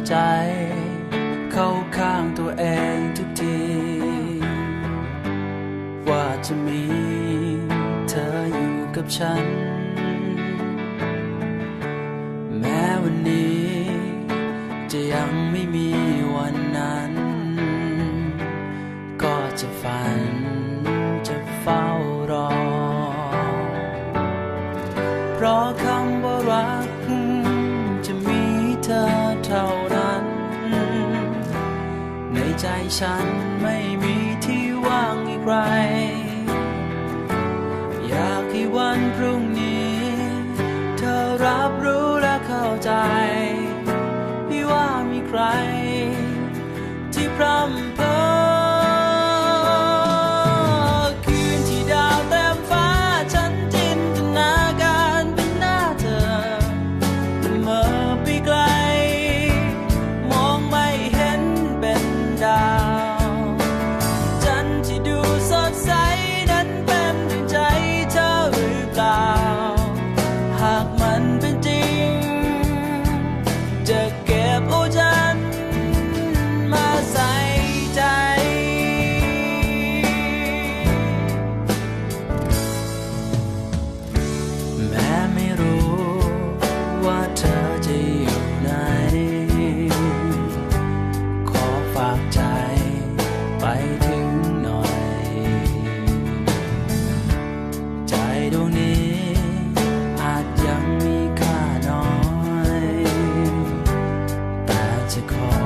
ใจเข้าข้างตัวเองทุกทีว่าจะมีเธออยู่กับฉันแม้วันนี้จะยังไม่มีวันนั้นก็จะฝันจะเฝ้ารอเพราะคำว่ารักจะมีเธอเท่านั้นในใจฉันไม่มีที่ว่างอีกใครอยากให้วันพรุ่งนี้เธอรับรู้และเข้าใจพี่ว่ามีใครที่พร่ำเพ้อคืนที่ดาวเต็มฟ้าฉันจินตนาการเป็นหน้าเธอเมื่อไปไกลมองไม่เห็นเป็นดาวจันทร์ที่ดูสดใสนั้นเป็นดวงใจเธอหรือเปล่าหากมันเป็นจริงจะเก็บเอาจันทร์มาใส่ใจแม้ไม่รู้ว่าเธอจะอยู่ไหนขอฝากใจไปถึงหน่อยใจดวงนี้อาจยังมีค่าน้อยแต่จะคอย